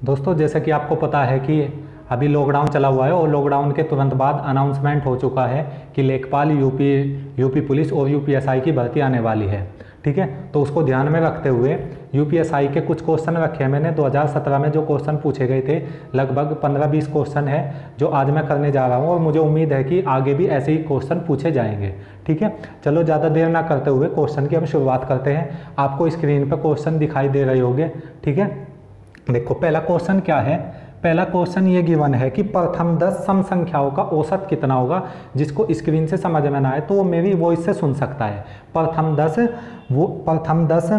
दोस्तों जैसा कि आपको पता है कि अभी लॉकडाउन चला हुआ है और लॉकडाउन के तुरंत बाद अनाउंसमेंट हो चुका है कि लेखपाल यूपी पुलिस और यूपीएसआई की भर्ती आने वाली है। ठीक है, तो उसको ध्यान में रखते हुए यूपीएसआई के कुछ क्वेश्चन रखे हैं मैंने। 2017 में जो क्वेश्चन पूछे गए थे लगभग 15-20 क्वेश्चन है जो आज मैं करने जा रहा हूँ और मुझे उम्मीद है कि आगे भी ऐसे ही क्वेश्चन पूछे जाएंगे। ठीक है, चलो ज़्यादा देर ना करते हुए क्वेश्चन की हम शुरुआत करते हैं। आपको स्क्रीन पर क्वेश्चन दिखाई दे रहे होंगे। ठीक है, देखो पहला क्वेश्चन क्या है। पहला क्वेश्चन ये गिवन है कि प्रथम 10 सम संख्याओं का औसत कितना होगा। जिसको स्क्रीन से समझ में ना आए तो वो मेरी वॉइस से सुन सकता है। प्रथम 10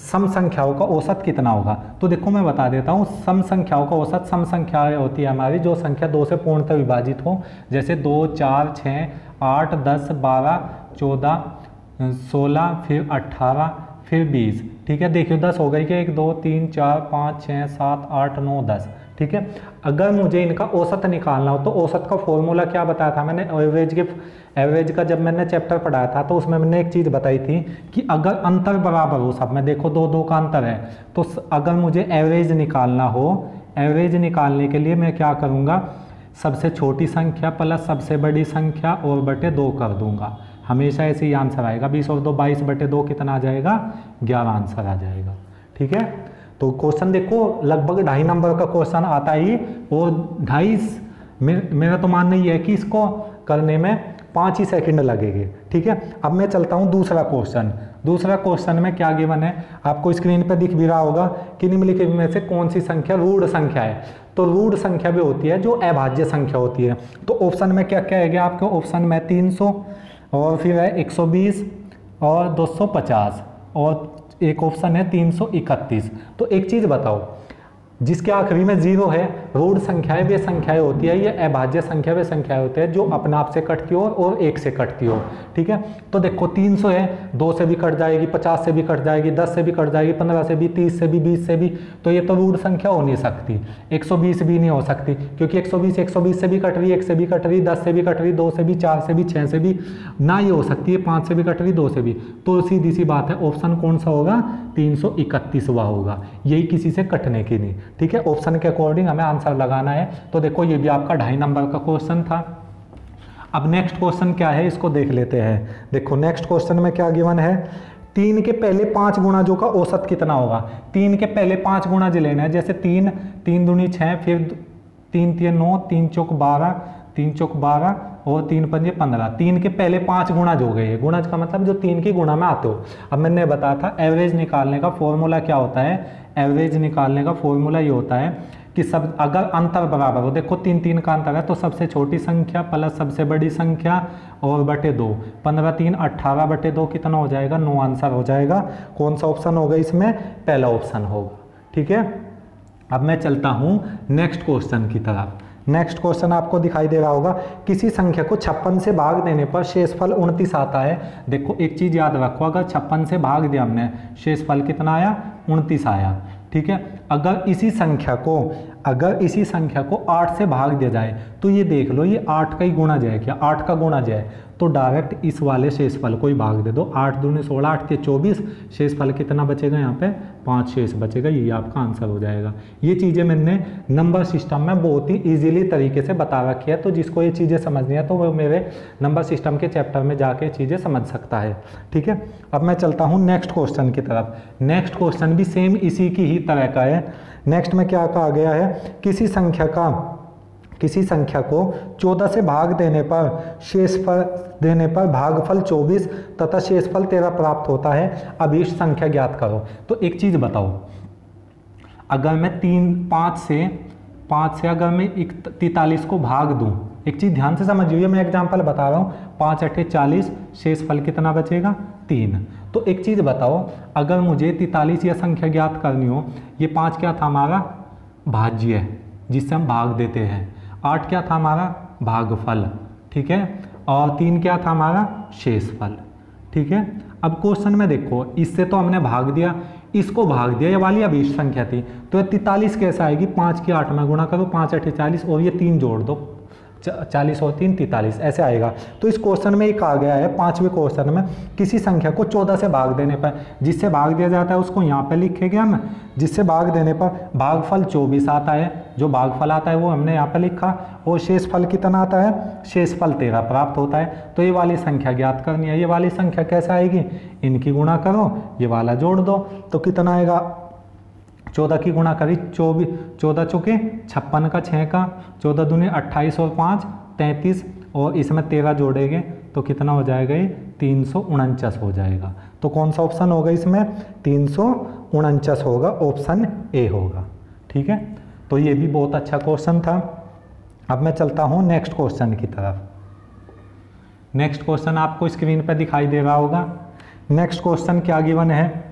सम संख्याओं का औसत कितना होगा। तो देखो मैं बता देता हूँ, सम संख्याओं का औसत, सम संख्याएं होती है हमारी जो संख्या 2 से पूर्णतः विभाजित हो, जैसे 2, 4, 6, 8, 10, 12, 14, 16, फिर 18, फिर 20। ठीक है, देखिए 10 हो गई कि 1, 2, 3, 4, 5, 6, 7, 8, 9, 10। ठीक है, अगर मुझे इनका औसत निकालना हो तो औसत का फॉर्मूला क्या बताया था मैंने। एवरेज का जब मैंने चैप्टर पढ़ाया था तो उसमें मैंने एक चीज़ बताई थी कि अगर अंतर बराबर हो सब में, देखो 2-2 का अंतर है, तो अगर मुझे एवरेज निकालना हो, एवरेज निकालने के लिए मैं क्या करूँगा, सबसे छोटी संख्या प्लस सबसे बड़ी संख्या और बटे 2 कर दूंगा। हमेशा ऐसे ही आंसर आएगा। 20 और 2 22 बटे 2 कितना आ जाएगा, 11 आंसर आ जाएगा। ठीक है, तो क्वेश्चन देखो लगभग 2.5 नंबर का क्वेश्चन आता ही, और 2.5 मेरा तो मानना ही है कि इसको करने में 5 ही सेकंड लगेंगे। ठीक है, अब मैं चलता हूँ दूसरा क्वेश्चन। दूसरा क्वेश्चन में क्या गिवन है, आपको स्क्रीन पे दिख भी रहा होगा कि निम्नलिखित में से कौन सी संख्या रूढ़ संख्या है। तो रूढ़ संख्या भी होती है जो अभाज्य संख्या होती है। तो ऑप्शन में क्या क्या है आपके, ऑप्शन में 300 और फिर है 120 और 250 और एक ऑप्शन है 331। तो एक चीज़ बताओ, जिसके आखिरी में 0 है, रूढ़ संख्याएं वे संख्याएं होती है, ये अभाज्य संख्या वे संख्याएं होते हैं जो अपने आप से कटती हो और 1 से कटती हो। ठीक है, तो देखो 300 है, 2 से भी कट जाएगी, 50 से भी कट जाएगी, 10 से भी कट जाएगी, 15 से भी, 30 से भी, 20 से भी, तो ये तो रूढ़ संख्या हो नहीं सकती। 120 भी नहीं हो सकती क्योंकि 120 से भी कट रही, 1 से भी कट रही, 10 से भी कट रही, 2 से भी, 4 से भी, 6 से भी ना ही हो सकती है, 5 से भी कट रही, 2 से भी। तो सीधी सी बात है, ऑप्शन कौन सा होगा, 331वां होगा, यही किसी से कटने की नहीं। ठीक है, ऑप्शन के अकॉर्डिंग हमें आंसर लगाना है। तो देखो ये भी आपका 2.5 नंबर का क्वेश्चन था। अब नेक्स्ट क्वेश्चन क्या है इसको देख लेते हैं। देखो नेक्स्ट क्वेश्चन में क्या गिवन है, 3 के पहले 5 गुणा जो का औसत कितना होगा। 3 के पहले 5 गुणा जो लेना है, जैसे 3 दूनी 6, फिर 3 3 9, 3 चौक 12, 3 चौक 12 और 3 पंजे 15। 3 के पहले 5 गुणज हो गए। गुणज का मतलब जो 3 की गुणा में आते हो। अब मैंने बताया था एवरेज निकालने का फॉर्मूला क्या होता है। एवरेज निकालने का फॉर्मूला ये होता है कि सब अगर अंतर बराबर हो, देखो 3 का अंतर है तो सबसे छोटी संख्या प्लस सबसे बड़ी संख्या और बटे 2। 15 3 18 बटे 2 कितना हो जाएगा, 9 आंसर हो जाएगा। कौन सा ऑप्शन होगा इसमें, पहला ऑप्शन होगा। ठीक है, अब मैं चलता हूँ नेक्स्ट क्वेश्चन की तरफ। नेक्स्ट क्वेश्चन आपको दिखाई दे रहा होगा, किसी संख्या को 56 से भाग देने पर शेषफल 29 आता है। देखो एक चीज याद रखो, अगर 56 से भाग दिया हमने, शेषफल कितना आया, 29 आया। ठीक है, अगर इसी संख्या को 8 से भाग दिया जाए तो ये देख लो, ये 8 का ही गुणज है क्या, 8 का गुणज है, तो डायरेक्ट इस वाले शेषफल को ही भाग दे दो। 8 दूनी 16, 8 के 24, शेषफल कितना बचेगा यहाँ पे, 5 शेष बचेगा। ये आपका आंसर हो जाएगा। ये चीज़ें मैंने नंबर सिस्टम में बहुत ही इजीली तरीके से बता रखी है, तो जिसको ये चीज़ें समझनी है तो वो मेरे नंबर सिस्टम के चैप्टर में जाके चीज़ें समझ सकता है। ठीक है, अब मैं चलता हूँ नेक्स्ट क्वेश्चन की तरफ। नेक्स्ट क्वेश्चन भी सेम इसी की ही तरह का है। नेक्स्ट में क्या कहा गया है, किसी संख्या को 14 से भाग देने पर भागफल 24 तथा शेषफल 13 प्राप्त होता है। अभीष्ट संख्या ज्ञात करो। तो एक चीज बताओ, अगर मैं 5 से अगर मैं 43 को भाग दूं, एक चीज ध्यान से समझिए, मैं एग्जांपल बता रहा हूं, 5 8 40, शेषफल कितना बचेगा, 3। तो एक चीज बताओ, अगर मुझे 43 यह संख्या ज्ञात करनी हो, ये 5 क्या था हमारा, भाज्य है जिससे हम भाग देते हैं। 8 क्या था हमारा, भागफल। ठीक है, और 3 क्या था हमारा, शेषफल। ठीक है, अब क्वेश्चन में देखो, इससे तो हमने भाग दिया, इसको भाग दिया, ये वाली अभीष्ट संख्या थी, तो 43 कैसे आएगी, 5 की 8 में गुणा करो, 5 8 40 और ये 3 जोड़ दो, 40 और 3 43 ऐसे आएगा। तो इस क्वेश्चन में एक आ गया है 5वें क्वेश्चन में, किसी संख्या को 14 से भाग देने पर, जिससे भाग दिया जाता है उसको यहाँ पे लिखेंगे हम, जिससे भाग देने पर भागफल 24 आता है, जो भागफल आता है वो हमने यहाँ पे लिखा, और शेषफल कितना आता है, शेषफल 13 प्राप्त होता है। तो ये वाली संख्या ज्ञात करनी है। ये वाली संख्या कैसे आएगी, इनकी गुणा करो, ये वाला जोड़ दो, तो कितना आएगा, 14 की गुणा करी 14 चौके 56 का 6 का, 14 दूनी 28 और 5 33, और इसमें 13 जोड़ेंगे तो कितना हो जाएगा, ये 349 हो जाएगा। तो कौन सा ऑप्शन होगा इसमें, 349 होगा, ऑप्शन ए होगा। ठीक है, तो ये भी बहुत अच्छा क्वेश्चन था। अब मैं चलता हूँ नेक्स्ट क्वेश्चन की तरफ। नेक्स्ट क्वेश्चन आपको स्क्रीन पर दिखाई दे रहा होगा। नेक्स्ट क्वेश्चन क्या गिवन है,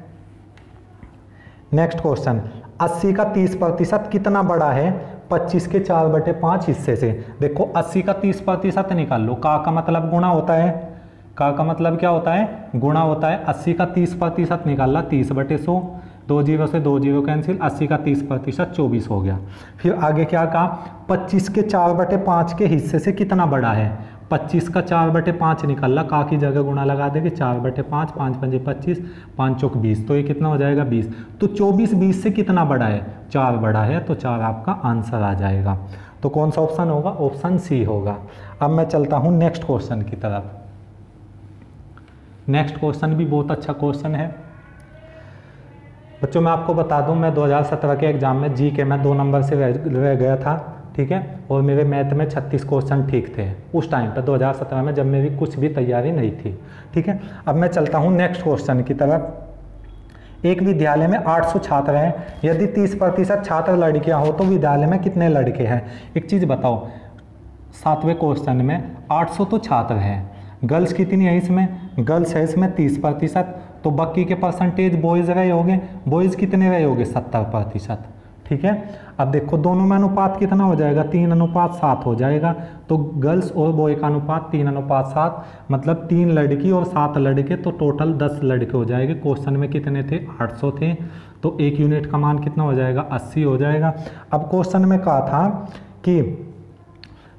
नेक्स्ट क्वेश्चन 80 का 30% कितना बड़ा है 25 के 4/5 हिस्से से। देखो 80 का 30% निकाल लो, का मतलब गुणा होता है, का मतलब क्या होता है, गुणा होता है। 80 का 30% निकाला 30/100, 2 जीरो से 2 जीरो कैंसिल, 80 का 30% 24 हो गया। फिर आगे क्या कहा, 25 के 4/5 के हिस्से से कितना बड़ा है, 25 का 4/5 निकाला, का की जगह गुणा लगा देंगे, 4/5, 5 पंजे 25, 5 चौक 20, तो ये कितना हो जाएगा 20। तो 24 20 से कितना बड़ा है, 4 बड़ा है, तो 4 आपका आंसर आ जाएगा। तो कौन सा ऑप्शन होगा, ऑप्शन सी होगा। अब मैं चलता हूँ नेक्स्ट क्वेश्चन की तरफ। नेक्स्ट क्वेश्चन भी बहुत अच्छा क्वेश्चन है बच्चों। मैं आपको बता दूं, मैं 2017 के एग्जाम में जी के मैं 2 नंबर से रह गया था, ठीक है, और मेरे मैथ में 36 क्वेश्चन ठीक थे उस टाइम पर 2017 में, जब मेरी कुछ भी तैयारी नहीं थी। ठीक है, अब मैं चलता हूँ नेक्स्ट क्वेश्चन की तरफ। एक विद्यालय में 800 छात्र हैं, यदि 30% छात्र लड़कियां हो तो विद्यालय में कितने लड़के हैं। एक चीज़ बताओ, 7वें क्वेश्चन में 800 तो छात्र हैं, गर्ल्स कितनी है इसमें, गर्ल्स है इसमें 30%, तो बाकी के परसेंटेज बॉयज़ रहे होंगे, बॉयज़ कितने रहे होंगे 70%। ठीक है, अब देखो दोनों में अनुपात कितना हो जाएगा, 3:7 हो जाएगा। तो गर्ल्स और बॉय का अनुपात 3:7, मतलब 3 लड़की और 7 लड़के, तो टोटल 10 लड़के हो जाएंगे। क्वेश्चन में कितने थे, 800 थे, तो 1 यूनिट का मान कितना हो जाएगा, 80 हो जाएगा। अब क्वेश्चन में कहा था कि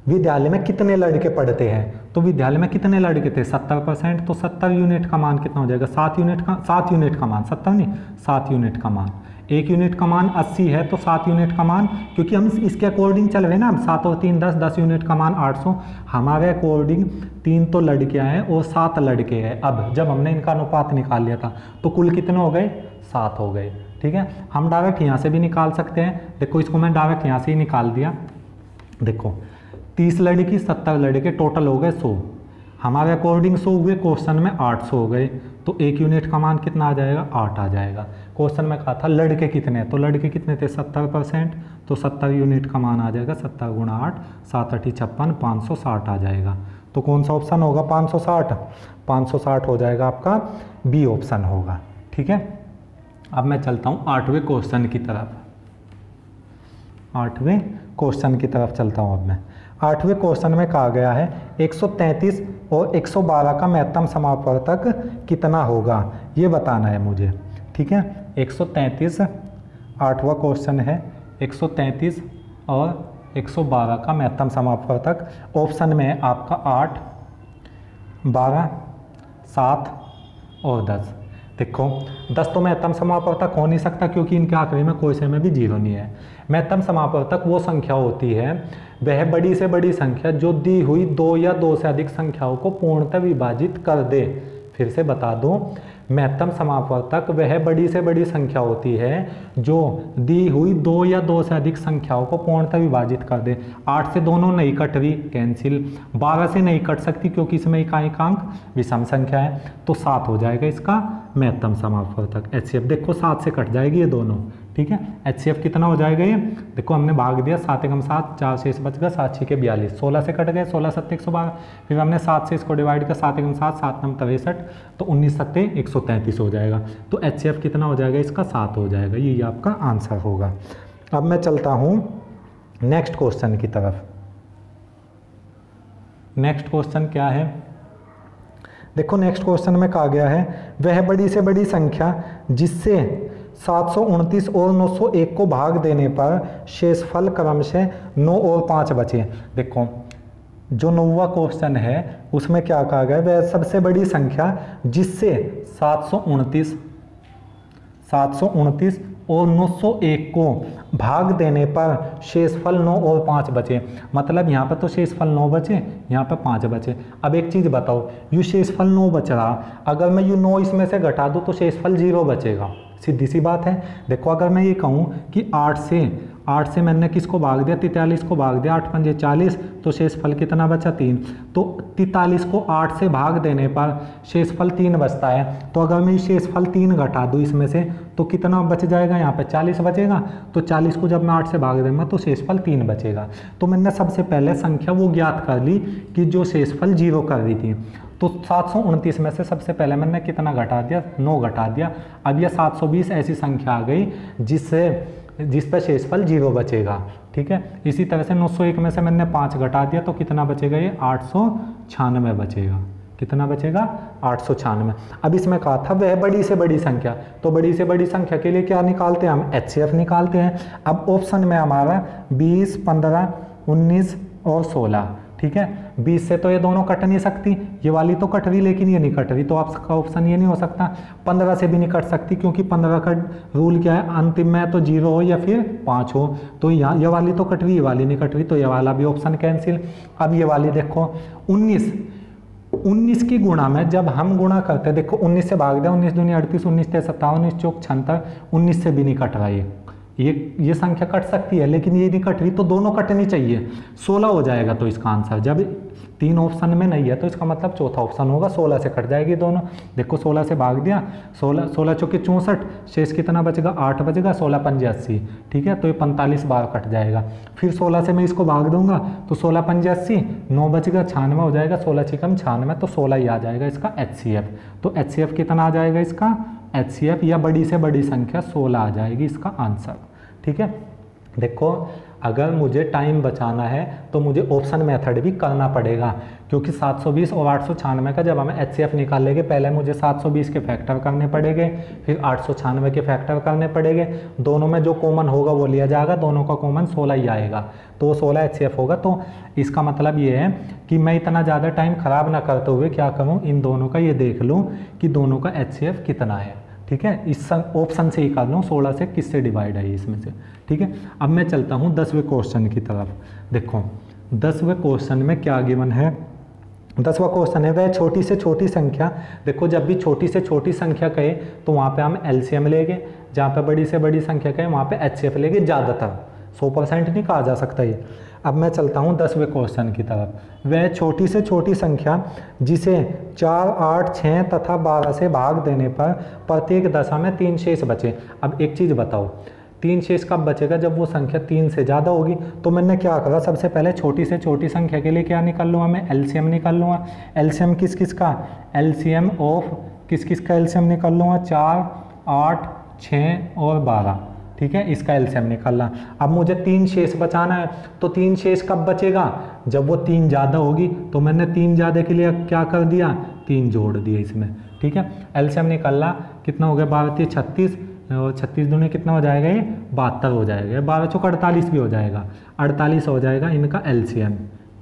विद्यालय में कितने लड़के पढ़ते हैं, तो विद्यालय में कितने लड़के थे 70%, तो 70 यूनिट का मान कितना हो जाएगा, 7 यूनिट का मान, 70 नहीं 7 यूनिट का मान, 1 यूनिट का मान 80 है, तो 7 यूनिट का मान, क्योंकि हम इसके अकॉर्डिंग चल रहे हैं ना, 7 और 3 10, 10 यूनिट का मान 800, हमारे अकॉर्डिंग 3 तो लड़कियां हैं और 7 लड़के हैं। अब जब हमने इनका अनुपात निकाल लिया था तो कुल कितने हो गए, 7 हो गए। ठीक है, हम डायरेक्ट यहाँ से भी निकाल सकते हैं। देखो इसको मैं डायरेक्ट यहाँ से ही निकाल दिया। देखो 30 लड़की 70 लड़के, टोटल हो गए 100, हमारे अकॉर्डिंग 100 हुए, क्वेश्चन में 800 हो गए, तो 1 यूनिट का मान कितना आ जाएगा, 8 आ जाएगा। क्वेश्चन में कहा था लड़के कितने, तो लड़के कितने थे 70%, तो 70 यूनिट का मान आ जाएगा, 70 गुणा 8, 7 8 56, 560 आ जाएगा। तो कौन सा ऑप्शन होगा, 560, 560 हो जाएगा आपका, बी ऑप्शन होगा। ठीक है, अब मैं चलता हूँ 8वें क्वेश्चन की तरफ। 8वें क्वेश्चन की तरफ चलता हूँ अब मैं। 8वें क्वेश्चन में कहा गया है 133 और 112 का महत्तम समापवर्तक कितना होगा, ये बताना है मुझे। ठीक है, 133 8वां क्वेश्चन है, 133 और 112 का महत्तम समापवर्तक। ऑप्शन में है आपका 8, 12, 7 और 10। देखो 10 तो महत्तम समापवर्तक हो नहीं सकता, क्योंकि इनके आखिरी में कोई से में भी 0 नहीं है। महत्तम समापवर्तक वो संख्या होती है, वह बड़ी से बड़ी संख्या जो दी हुई 2 या 2 से अधिक संख्याओं को पूर्णतः विभाजित कर दे। फिर से बता दूं, महत्तम समापवर्तक वह बड़ी से बड़ी संख्या होती है जो दी हुई 2 या 2 से अधिक संख्याओं को पूर्णतः विभाजित कर दे। 8 से दोनों नहीं कट रही, कैंसिल। 12 से नहीं कट सकती क्योंकि इसमें इकाई अंक विषम संख्या है, तो 7 हो जाएगा इसका महत्तम समापवर्तक। HCF देखो 7 से कट जाएगी ये दोनों। ठीक है, HCF कितना हो जाएगा ये, देखो हमने भाग दिया, 7 एकम 7, 4 शेष बच गया, 7 6 के 42, 16 से कट गए, 16 7 112, फिर हमने 7 से इसको डिवाइड किया, 7 एकम 7, 7 9 63, तो 19 7 133 हो जाएगा। तो HCF कितना हो जाएगा इसका, 7 हो जाएगा, ये आपका आंसर होगा। अब मैं चलता हूँ नेक्स्ट क्वेश्चन की तरफ। नेक्स्ट क्वेश्चन क्या है, देखो नेक्स्ट क्वेश्चन में कहा गया है वह बड़ी से बड़ी संख्या जिससे 729 और 901 को भाग देने पर शेषफल क्रमशः 9 और 5 बचे। देखो जो 9वां क्वेश्चन है उसमें क्या कहा गया, वह सबसे बड़ी संख्या जिससे 729 और 901 को भाग देने पर शेषफल 9 और 5 बचे। मतलब यहाँ पर तो शेषफल 9 बचे, यहाँ पर 5 बचे। अब एक चीज़ बताओ, यू शेषफल 9 बच रहा, अगर मैं यू 9 इसमें से घटा दूँ तो शेषफल 0 बचेगा। सीधी सी बात है। देखो अगर मैं ये कहूँ कि 8 से मैंने किसको भाग दिया, 43 को भाग दिया, 8 पंजे 40, तो शेषफल कितना बचा 3। तो 43 को 8 से भाग देने पर शेषफल 3 बचता है। तो अगर मैं शेषफल 3 घटा दूँ इसमें से तो कितना बच जाएगा, यहाँ पे 40 बचेगा। तो 40 को जब मैं 8 से भाग दूंगा तो शेषफल 3 बचेगा। तो मैंने सबसे पहले संख्या वो ज्ञात कर ली कि जो शेषफल 0 कर रही थी। तो 729 में से सबसे पहले मैंने कितना घटा दिया, 9 घटा दिया। अब यह 720 ऐसी संख्या आ गई जिस पर शेषफल 0 बचेगा। ठीक है, इसी तरह से 901 में से मैंने 5 घटा दिया तो कितना बचेगा, ये 896 बचेगा। कितना बचेगा, 896। अब इसमें कहा था वह बड़ी से बड़ी संख्या, तो बड़ी से बड़ी संख्या के लिए क्या निकालते हैं हम, HCF निकालते हैं। अब ऑप्शन में हमारा 20, 15, 19 और 16। ठीक है, 20 से तो ये दोनों कट नहीं सकती, ये वाली तो कट रही लेकिन ये नहीं कट रही, तो आपका ऑप्शन ये नहीं हो सकता। 15 से भी नहीं कट सकती क्योंकि 15 का रूल क्या है, अंतिम में तो 0 हो या फिर 5 हो। तो यहाँ ये वाली तो कट रही, ये वाली नहीं कट रही, तो ये वाला भी ऑप्शन कैंसिल। अब ये वाली देखो 19 की गुणा में जब हम गुणा करते हैं, देखो 19 से भाग दिया, 19 दूनी 38, 19 तेईस 57, 19 चौक 76, 19 से भी नहीं कट रहा ये संख्या कट सकती है लेकिन ये नहीं कट रही, तो दोनों कटनी चाहिए। 16 हो जाएगा तो इसका आंसर, जब 3 ऑप्शन में नहीं है तो इसका मतलब चौथा ऑप्शन होगा, 16 से कट जाएगी दोनों। देखो 16 से भाग दिया, 16 चौके 64, शेष कितना बचेगा, 8 बचेगा, 16 पंजे 80। ठीक है, तो ये 45 बार कट जाएगा। फिर 16 से मैं इसको भाग दूंगा तो 16 पंजे 80, 9 बचेगा, 96 हो जाएगा, 16 छिकम 96, तो 16 ही आ जाएगा इसका HCF। तो HCF कितना आ जाएगा इसका, HCF या बड़ी से बड़ी संख्या 16 आ जाएगी इसका आंसर। ठीक है, देखो अगर मुझे टाइम बचाना है तो मुझे ऑप्शन मेथड भी करना पड़ेगा, क्योंकि 720 और 896 का जब हमें HCF निकालेंगे, पहले मुझे 720 के फैक्टर करने पड़ेंगे, फिर 896 के फैक्टर करने पड़ेंगे। दोनों में जो कॉमन होगा वो लिया जाएगा, दोनों का कॉमन 16 ही आएगा, तो 16 HCF होगा। तो इसका मतलब ये है कि मैं इतना ज़्यादा टाइम ख़राब ना करते हुए क्या करूँ, इन दोनों का ये देख लूँ कि दोनों का HCF कितना है। ठीक है, इस ऑप्शन से ही कर लूँ 16 से किससे डिवाइड है इसमें से। ठीक है, अब मैं चलता हूँ 10वें क्वेश्चन की तरफ। देखो 10वें क्वेश्चन में क्या गिवन है, 10वां क्वेश्चन है वह छोटी से छोटी संख्या। देखो जब भी छोटी से छोटी संख्या कहे तो वहाँ पे हम LCM लेंगे, जहाँ पे बड़ी से बड़ी संख्या कहे वहाँ पे HCF लेंगे, ज़्यादातर 100% नहीं कहा जा सकता ये। अब मैं चलता हूँ 10वें क्वेश्चन की तरफ। वह छोटी से छोटी संख्या जिसे 4, 8, 6 तथा 12 से भाग देने पर प्रत्येक दशा में 3 शेष बचे। अब एक चीज़ बताओ, 3 शेष कब बचेगा, जब वो संख्या 3 से ज़्यादा होगी। तो मैंने क्या करा, सबसे पहले छोटी से छोटी संख्या के लिए क्या निकाल लूँगा, मैं LCM निकाल लूँगा। LCM किस किस का, LCM ऑफ किस किस का LCM निकाल लूँगा, 4, 8, 6 और 12। ठीक है, इसका LCM निकालना। अब मुझे 3 शेष बचाना है, तो 3 शेष कब बचेगा, जब वो 3 ज़्यादा होगी। तो मैंने 3 ज़्यादा के लिए क्या कर दिया, 3 जोड़ दिए इसमें। ठीक है, LCM निकालना, कितना हो गया, 12 36, और 36 दूनी कितना हो जाएगा, ये 72 हो जाएगा, 12 चौक 48 भी हो जाएगा, 48 हो जाएगा इनका LCM।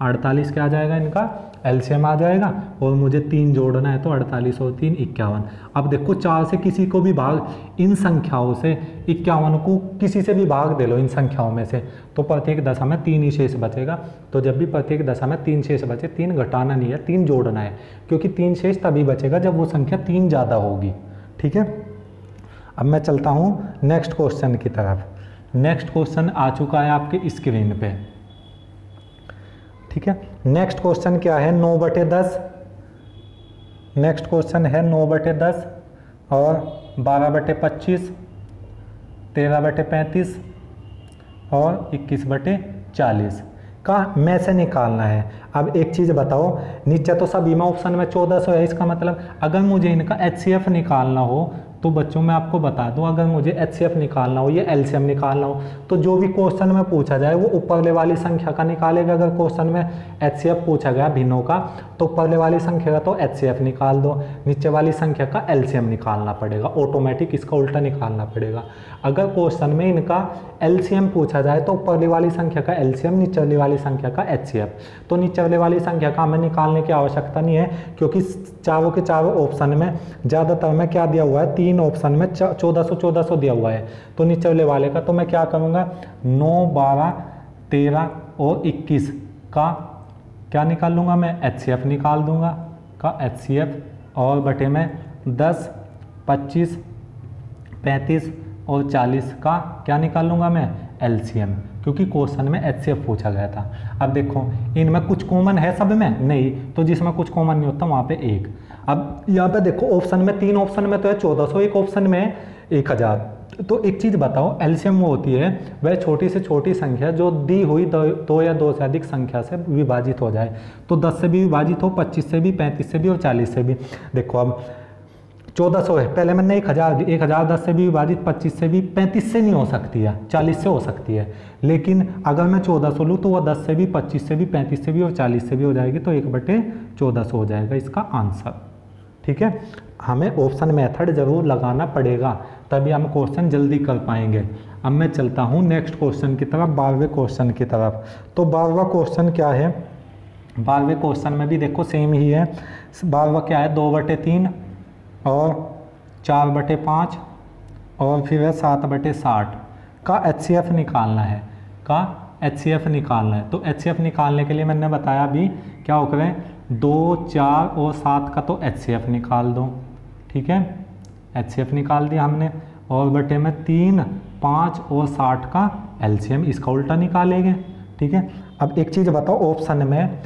48 क्या आ जाएगा, इनका LCM आ जाएगा। और मुझे 3 जोड़ना है तो 48 और 3 51। अब देखो 4 से किसी को भी भाग, इन संख्याओं से 51 को किसी से भी भाग दे लो इन संख्याओं में से, तो प्रत्येक दशा में 3 ही शेष बचेगा। तो जब भी प्रत्येक दशा में 3 शेष बचे, 3 घटाना नहीं है, 3 जोड़ना है, क्योंकि 3 शेष तभी बचेगा जब वो संख्या 3 ज़्यादा होगी। ठीक है, अब मैं चलता हूँ नेक्स्ट क्वेश्चन की तरफ। नेक्स्ट क्वेश्चन आ चुका है आपके स्क्रीन पे। ठीक है, नेक्स्ट क्वेश्चन क्या है, 9/10। नेक्स्ट क्वेश्चन है 9/10 और 12/25, 13/35 और 21/40 का में से निकालना है। अब एक चीज़ बताओ, नीचे तो सभी में ऑप्शन में 1400 है, इसका मतलब अगर मुझे इनका HCF निकालना हो तो बच्चों मैं आपको बता दूं, अगर मुझे एचसीएफ निकालना हो या एलसीएम निकालना हो तो जो भी क्वेश्चन में पूछा जाए वो ऊपरले वाली संख्या का निकालेगा। अगर क्वेश्चन में एचसीएफ पूछा गया भिन्नों का तो ऊपरले वाली संख्या का तो एचसीएफ निकाल दो, नीचे वाली संख्या का एलसीएम निकालना पड़ेगा, ऑटोमेटिक इसका उल्टा निकालना पड़ेगा। अगर क्वेश्चन में इनका एलसीएम पूछा जाए तो ऊपरली वाली संख्या का एलसीएम, नीचे वाली संख्या का एचसीएफ। तो नीचे वाली संख्या का हमें निकालने की आवश्यकता नहीं है, क्योंकि चारों के चारों ऑप्शन में ज़्यादातर में क्या दिया हुआ है, 3 ऑप्शन में 1400 दिया हुआ है। तो नीचे वाले का तो मैं क्या करूँगा, 9, 12, 13 और 21 का क्या निकाल लूँगा मैं, एचसीएफ निकाल दूँगा का एचसीएफ, और बटे में 10, 25, 35 और 40 का क्या निकाल लूँगा मैं, एलसीएम, क्योंकि क्वेश्चन में एचसीएफ पूछा गया था। अब देखो इनमें कुछ कॉमन है सब में, नहीं, तो जिसमें कुछ कॉमन नहीं होता वहाँ पे 1। अब यहाँ पे देखो ऑप्शन में 3 ऑप्शन में तो है 1400, एक ऑप्शन में 1000। तो एक चीज़ बताओ, एलसीएम वो होती है वह छोटी से छोटी संख्या जो दी हुई 2 या 2 से अधिक संख्या से विभाजित हो जाए। तो 10 से भी विभाजित हो, 25 से भी, 35 से भी और 40 से भी। देखो अब 1400 है, पहले मैंने 1000 दी, 1000 10 से भी विभाजित, 25 से भी, 35 से नहीं हो सकती है, 40 से हो सकती है। लेकिन अगर मैं 1400 लूँ तो वह 10 से भी, 25 से भी, 35 से भी और 40 से भी हो जाएगी, तो 1/1400 हो जाएगा इसका आंसर। ठीक है, हमें ऑप्शन मेथड जरूर लगाना पड़ेगा, तभी हम क्वेश्चन जल्दी कर पाएंगे। अब मैं चलता हूँ नेक्स्ट क्वेश्चन की तरफ, 12वें क्वेश्चन की तरफ। तो 12वां क्वेश्चन क्या है, 12वें क्वेश्चन में भी देखो सेम ही है। 12वां क्या है, 2/3 और 4/5 और फिर है 7/60 का एचसीएफ निकालना है, का एचसीएफ निकालना है। तो एचसीएफ निकालने के लिए मैंने बताया अभी क्या हो करें, 2, 4 और 7 का तो एचसीएफ निकाल दो। ठीक है, एचसीएफ निकाल दिया हमने, और बटे में 3, 5 और 60 का एलसीएम, इसका उल्टा निकालेंगे। ठीक है, अब एक चीज़ बताओ, ऑप्शन में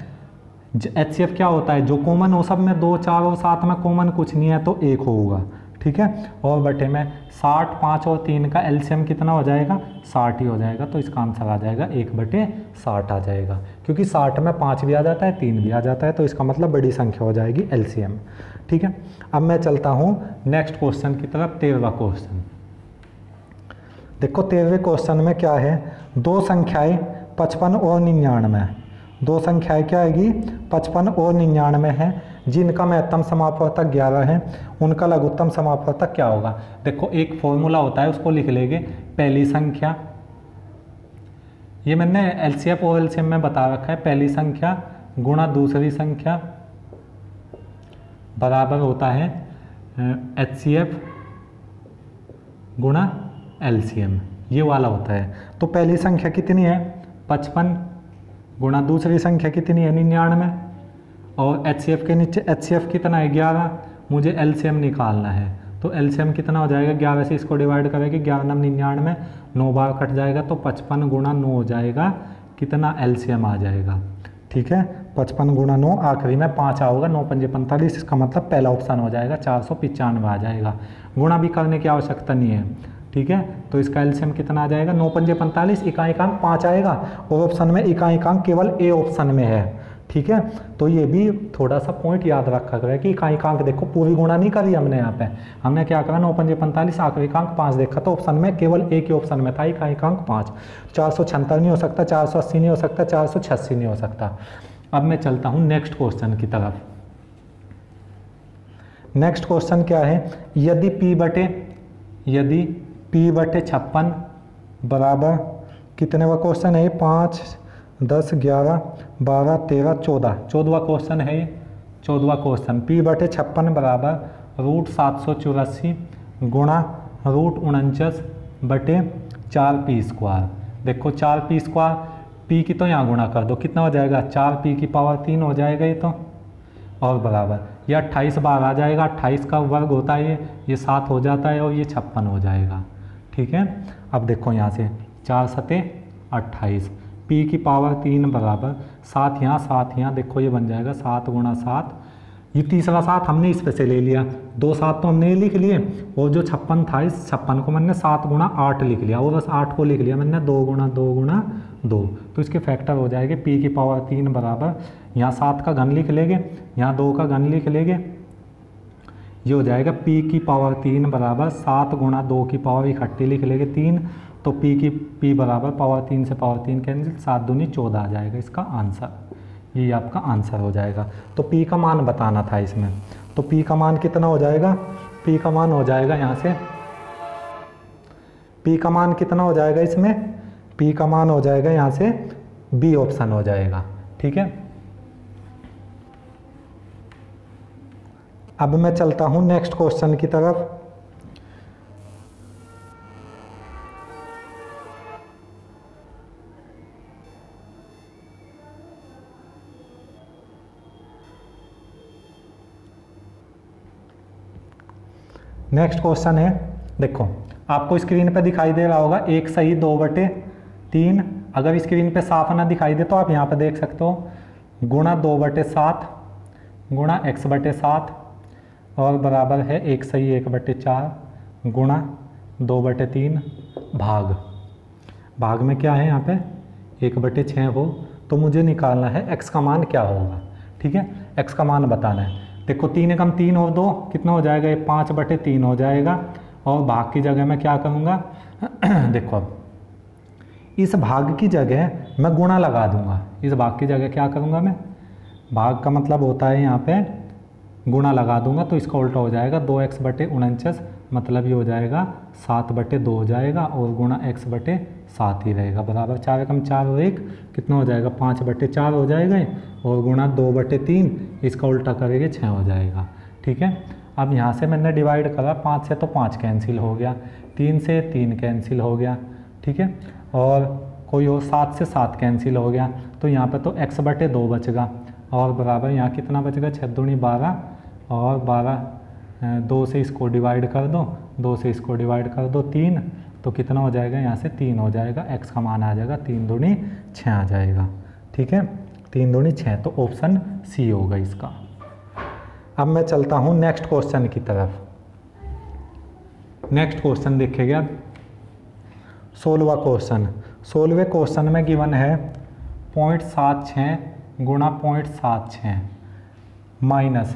एचसीएफ क्या होता है, जो कॉमन हो सब में, 2, 4 और 7 में कॉमन कुछ नहीं है तो 1 होगा। ठीक है, और बटे में 60, 5 और 3 का एलसीएम कितना हो जाएगा, 60 ही हो जाएगा। तो इसका आंसर आ जाएगा 1/60 आ जाएगा, क्योंकि 60 में 5 भी आ जाता है, 3 भी आ जाता है, तो इसका मतलब बड़ी संख्या हो जाएगी एलसीएम। ठीक है, अब मैं चलता हूँ नेक्स्ट क्वेश्चन की तरफ, 13वां क्वेश्चन। देखो 13वें क्वेश्चन में क्या है, 2 संख्याएं 55 और 99, 2 संख्याएं क्या आएगी, 55 और 99 है, जिनका महत्तम समापवर्तक 11 है, उनका लघुत्तम समापवर्तक क्या होगा। देखो एक फॉर्मूला होता है, उसको लिख लेंगे। पहली संख्या, ये मैंने एलसीएफ और एलसीएम में बता रखा है, पहली संख्या गुणा दूसरी संख्या बराबर होता है एचसीएफ गुणा एलसीएम, ये वाला होता है। तो पहली संख्या कितनी है, 55 गुणा दूसरी संख्या कितनी है, 99, और एचसीएफ के नीचे एचसीएफ कितना है, 11, मुझे एलसीएम निकालना है। तो एलसीएम कितना हो जाएगा, 11 से इसको डिवाइड करेंगे, 11 9 99, 9 बार कट जाएगा, तो 55 गुणा 9 हो जाएगा, कितना एलसीएम आ जाएगा। ठीक है, 55 गुणा 9, आखिरी में 5 आओगा, 9 5 45, इसका मतलब पहला ऑप्शन हो जाएगा, 495 आ जाएगा। गुणा भी करने की आवश्यकता नहीं है। ठीक है, तो इसका एलसीएम कितना आ जाएगा, 9 5 45, इकाई अंक 5 आएगा, और ऑप्शन में इकाई अंक केवल ए ऑप्शन में है। ठीक है, तो ये भी थोड़ा सा पॉइंट याद रखा गया कि इकाई अंक देखो पूरी गुणा नहीं करी हमने, यहाँ पे हमने क्या करा, 9 5 45, आखिरी अंक 5 देखा, तो ऑप्शन में केवल एक ही ऑप्शन में था इकाई अंक 5। 476 नहीं हो सकता, 480 नहीं हो सकता, 486 नहीं हो सकता। अब मैं चलता हूँ नेक्स्ट क्वेश्चन की तरफ। नेक्स्ट क्वेश्चन क्या है, यदि P/56 बराबर, कितने का क्वेश्चन है ये, 5, 10, 11, 12, 13, 14, 14वां क्वेश्चन है ये, 14वां क्वेश्चन। P/56 बराबर √784 गुणा √49/4p²। देखो 4p², p की तो यहाँ गुणा कर दो, कितना हो जाएगा, 4p³ हो जाएगा ये तो, और बराबर ये 28 बार आ जाएगा, 28 का वर्ग होता है ये 7 हो जाता है, और ये 56 हो जाएगा। ठीक है, अब देखो यहाँ से 4 7 28, p³ बराबर 7 यहाँ 7 यहाँ, देखो ये बन जाएगा 7 गुणा 7, ये तीसरा 7 हमने इस पे से ले लिया, 2 7 तो हमने लिख लिए, और जो 56 था इस 56 को मैंने 7 गुणा 8 लिख लिया, और बस 8 को लिख लिया मैंने 2 गुणा 2 गुणा 2, तो इसके फैक्टर हो जाएंगे। p³ बराबर यहाँ 7 का घन लिख लेंगे, यहाँ 2 का घन लिख लेंगे, ये हो जाएगा p की पावर 3 बराबर 7 गुणा 2 की पावर इकट्ठी लिख लेंगे 3, तो p बराबर पावर 3 से पावर 3 कैंसिल, 7 दूनी 14 आ जाएगा इसका आंसर। ये आपका आंसर हो जाएगा। तो p का मान बताना था इसमें, तो p का मान कितना हो जाएगा, p का मान हो जाएगा यहाँ से, p का मान कितना हो जाएगा इसमें, p का मान हो जाएगा यहाँ से बी ऑप्शन हो जाएगा। ठीक है, अब मैं चलता हूँ नेक्स्ट क्वेश्चन की तरफ। नेक्स्ट क्वेश्चन है, देखो आपको स्क्रीन पे दिखाई दे रहा होगा 1 सही 2/3। अगर स्क्रीन पे साफ ना दिखाई दे तो आप यहाँ पे देख सकते हो, गुणा 2/7 गुणा x/7 और बराबर है 1 सही 1/4 गुणा 2/3 भाग में क्या है यहाँ पे 1/6 हो, तो मुझे निकालना है x का मान क्या होगा। ठीक है, x का मान बताना है। देखो 3 एकम 3 और 2 कितना हो जाएगा, ये 5/3 हो जाएगा, और भाग की जगह मैं क्या करूँगा देखो अब इस भाग की जगह मैं गुणा लगा दूंगा, इस भाग की जगह क्या करूँगा मैं, भाग का मतलब होता है यहाँ पे गुणा लगा दूंगा, तो इसका उल्टा हो जाएगा 2x/49, मतलब ये हो जाएगा 7/2 हो जाएगा, और गुणा x/7 ही रहेगा, बराबर 4 एकम 4 और 1 कितना हो जाएगा 5/4 हो जाएगा, और गुणा 2/3 इसका उल्टा करेंगे 6 हो जाएगा। ठीक है, अब यहाँ से मैंने डिवाइड करा, 5 से तो 5 कैंसिल हो गया, 3 से 3 कैंसिल हो गया। ठीक है, और कोई और 7 से 7 कैंसिल हो गया, तो यहाँ पे तो x/2 बचेगा, और बराबर यहाँ कितना बचेगा 6 दूनी 12, और 12 2 से इसको डिवाइड कर दो, 2 से इसको डिवाइड कर दो 3, तो कितना हो जाएगा यहाँ से 3 हो जाएगा, x का मान आ जाएगा 3 दूनी 6 आ जाएगा। ठीक है, 3 दूनी 6, तो ऑप्शन सी होगा इसका। अब मैं चलता हूँ नेक्स्ट क्वेश्चन की तरफ। नेक्स्ट क्वेश्चन देखिएगा 16वां क्वेश्चन। 16वें क्वेश्चन में गिवन है 0.76 गुणा 0.76 माइनस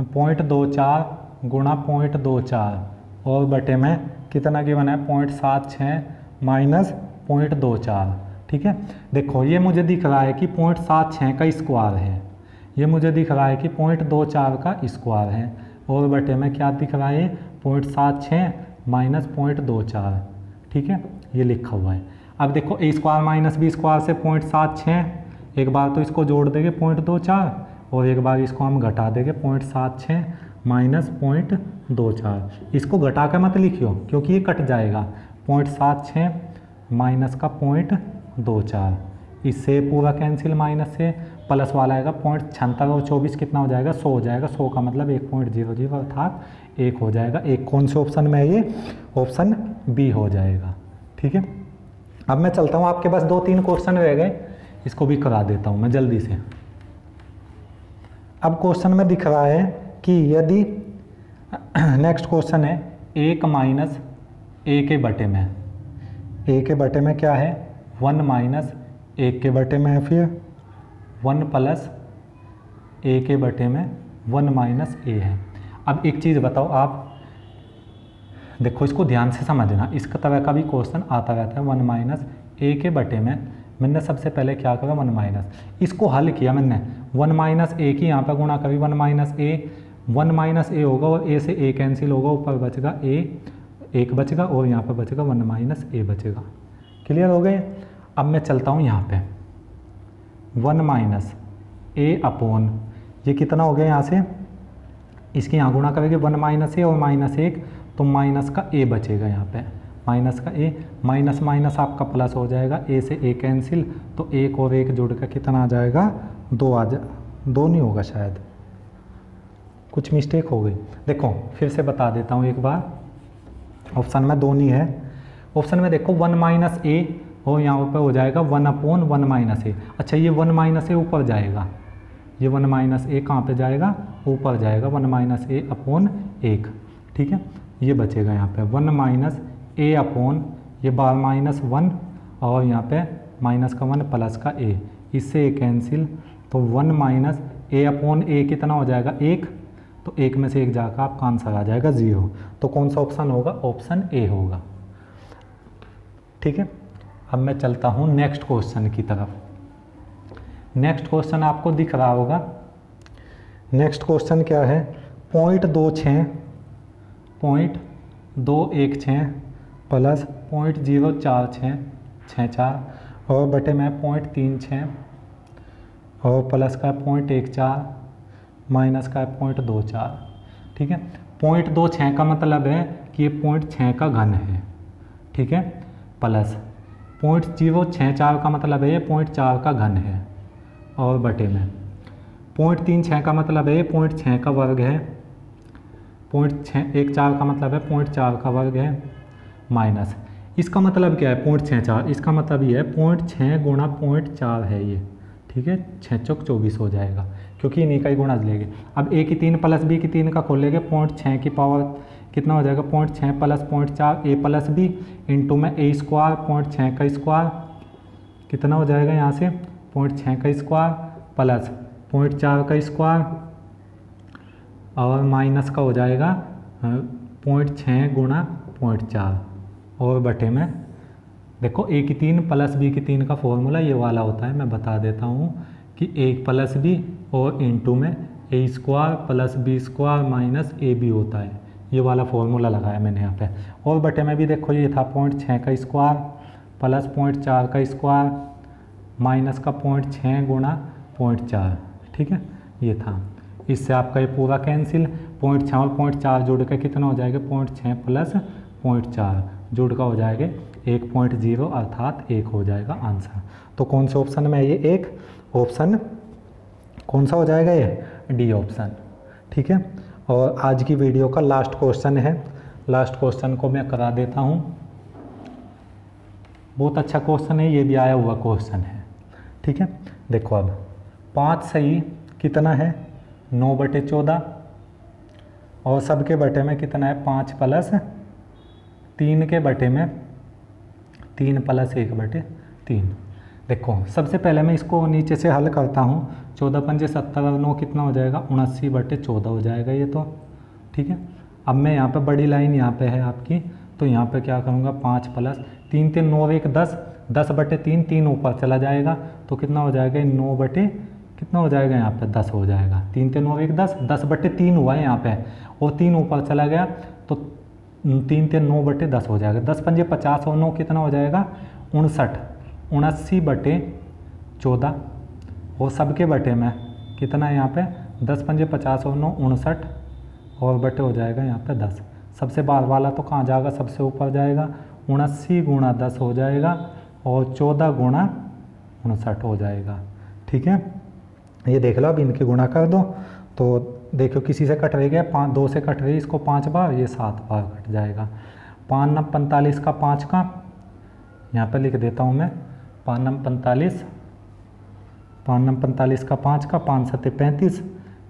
0.24 गुणा 0.24 और बटे में कितना गिवन है 0.76 माइनस 0.24। ठीक है, देखो ये मुझे दिख रहा है कि 0.76 का स्क्वायर है, ये मुझे दिख रहा है कि 0.24 का स्क्वायर है, और बटे में क्या दिख रहा है 0.76 माइनस 0.24। ठीक है, ये लिखा हुआ है। अब देखो a square minus b square से 0.76, एक बार तो इसको जोड़ देंगे 0.24 और एक बार इसको हम घटा देंगे 0.76 माइनस 0.24। इसको घटा कर मत लिखियो क्योंकि ये कट जाएगा, 0.76 माइनस का 0.24, इससे पूरा कैंसिल, माइनस से प्लस वाला आएगा 0.76 और 24 कितना हो जाएगा 100 हो जाएगा। 100 का मतलब 1.00 अर्थात 1 हो जाएगा। एक कौन से ऑप्शन में है ये, ऑप्शन बी हो जाएगा। ठीक है, अब मैं चलता हूँ, आपके पास 2-3 क्वेश्चन रह गए, इसको भी करा देता हूँ मैं जल्दी से। अब क्वेश्चन में दिख रहा है कि यदि नेक्स्ट क्वेश्चन है 1 माइनस a के बटे में, a के बटे में क्या है 1 माइनस 1 के बटे में है, फिर 1 प्लस a के बटे में 1 माइनस a है। अब एक चीज़ बताओ आप, देखो इसको ध्यान से समझना, इसका तरह का भी क्वेश्चन आता रहता है। 1 माइनस a के बटे में मैंने सबसे पहले क्या करा 1 माइनस, इसको हल किया मैंने, 1 माइनस a की यहाँ पर गुणा करी 1 माइनस a, 1 माइनस a होगा और a से a कैंसिल होगा, ऊपर बचेगा a 1 बचेगा और यहाँ पर बचेगा 1 माइनस a बचेगा। क्लियर हो गए। अब मैं चलता हूँ यहाँ पे 1 माइनस a अपॉन, ये कितना हो गया यहाँ से, इसके यहाँ गुणा करेंगे 1 माइनस a और माइनस 1, तो माइनस का a बचेगा यहाँ पे, माइनस का a, माइनस माइनस आपका प्लस हो जाएगा, a से a कैंसिल, तो 1 और 1 जोड़ कर कितना आ जाएगा 2 आ जा, 2 नहीं होगा शायद, कुछ मिस्टेक हो गई। देखो फिर से बता देता हूँ एक बार, ऑप्शन में 2 नहीं है, ऑप्शन में देखो 1 माइनस a और यहाँ पर हो जाएगा 1 अपॉन 1 माइनस a। अच्छा ये 1 माइनस a ऊपर जाएगा, ये 1 माइनस a कहाँ पे जाएगा, ऊपर जाएगा, 1 माइनस a अपॉन 1। ठीक है, ये बचेगा यहाँ पे 1 माइनस a अपॉन, ये बार माइनस 1 और यहाँ पे माइनस का 1 प्लस का a, इससे a कैंसिल, तो 1 माइनस a अपॉन a कितना हो जाएगा 1, तो एक में से एक जाकर आपका आंसर आ जाएगा 0। तो कौन सा ऑप्शन होगा? ऑप्शन ए होगा। ठीक है, अब मैं चलता हूँ नेक्स्ट क्वेश्चन की तरफ। नेक्स्ट क्वेश्चन आपको दिख रहा होगा। नेक्स्ट क्वेश्चन क्या है? 0.216 प्लस 0.04664 और बटे में 0.36 और प्लस का 0.14 माइनस का 0.24। ठीक है, 0.26 का मतलब है कि ये 0.6 का घन है। ठीक है, प्लस 0.064 का मतलब है ये 0.4 का घन है और बटे में 0.36 का मतलब है ये 0.6 का वर्ग है। 0.614 का मतलब है 0.4 का वर्ग है माइनस इसका मतलब क्या है 0.64, इसका मतलब ये है 0.6 गुणा 0.4 है ये। ठीक है, 6 चौक 24 हो जाएगा क्योंकि इन्हीं का ही गुणा लेंगे। अब ए की 3 प्लस बी की 3 का खोल लेंगे, 0.6 की पावर कितना हो जाएगा 0.6 प्लस 0.4 ए प्लस बी इंटू में ए स्क्वायर 0.6 का स्क्वायर कितना हो जाएगा यहाँ से 0.6 का स्क्वायर प्लस 0.4 का स्क्वायर और माइनस का हो जाएगा 0.6 गुणा 0.4 और बटे में देखो ए की 3 प्लस बी की 3 का फॉर्मूला ये वाला होता है। मैं बता देता हूँ कि ए प्लस बी और इंटू में a square plus b square minus a b होता है। ये वाला फॉर्मूला लगाया मैंने यहाँ पे। और बटे में भी देखो ये था 0.6 का स्क्वायर प्लस 0.4 का स्क्वायर माइनस का 0.6 गुणा 0.4। ठीक है, ये था। इससे आपका ये पूरा कैंसिल 0.6 और 0.4 जोड़ के कितना हो जाएगा 0.6 प्लस 0.4 जोड़ का हो जाएगा 1.0 अर्थात 1 हो जाएगा आंसर। तो कौन से ऑप्शन में ये एक ऑप्शन कौन सा हो जाएगा? ये डी ऑप्शन। ठीक है, और आज की वीडियो का लास्ट क्वेश्चन है। लास्ट क्वेश्चन को मैं करा देता हूँ। बहुत अच्छा क्वेश्चन है, ये भी आया हुआ क्वेश्चन है। ठीक है, देखो अब 5 सही कितना है 9/14 और सबके बटे में कितना है 5 प्लस 3 के बटे में 3 प्लस 1/3। देखो सबसे पहले मैं इसको नीचे से हल करता हूँ। 14 पंजे 70 और 9 कितना हो जाएगा 79/14 हो जाएगा ये तो। ठीक है, अब मैं यहाँ पे बड़ी लाइन यहाँ पे है आपकी, तो यहाँ पे क्या करूँगा 5 प्लस 3 3 9 1 10 10/3 3 ऊपर चला जाएगा तो कितना हो जाएगा 9 बटे कितना हो जाएगा यहाँ पे 10 हो जाएगा। 3 3 9 1 10 10/3 हुआ है यहाँ पे और 3 ऊपर चला गया तो 3 3 9/10 हो जाएगा। 10 पंजे 50 और 9 कितना हो जाएगा 59 79/14 और सबके बटे में कितना है यहाँ पे 10 पंजे 50 और 9 59 और बटे हो जाएगा यहाँ पे 10। सबसे बाहर वाला तो कहाँ जाएगा सबसे ऊपर जाएगा 79 गुणा 10 हो जाएगा और 14 गुणा 59 हो जाएगा। ठीक है, ये देख लो अब इनकी गुणा कर दो तो देखो किसी से कट रही गया 5 2 से कट रही इसको 5 बार ये 7 बार कट जाएगा। 5 9 45 का 5 का यहाँ पे लिख देता हूँ मैं 5 9 45 का 5 का 5 7 35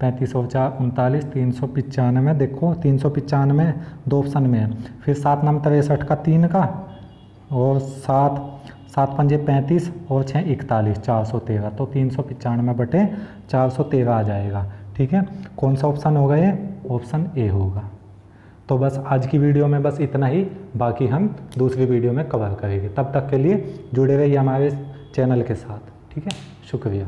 35 और 4 39 395। देखो 395 दो ऑप्शन में है। फिर 7 9 63 का 3 का और 7 पंजे 35 और 6 41 413 तो 395/413 आ जाएगा। ठीक है, कौन सा ऑप्शन होगा ये? ऑप्शन ए होगा। तो बस आज की वीडियो में बस इतना ही, बाकी हम दूसरी वीडियो में कवर करेंगे। तब तक के लिए जुड़े रहिए हमारे चैनल के साथ। ठीक है, शुक्रिया।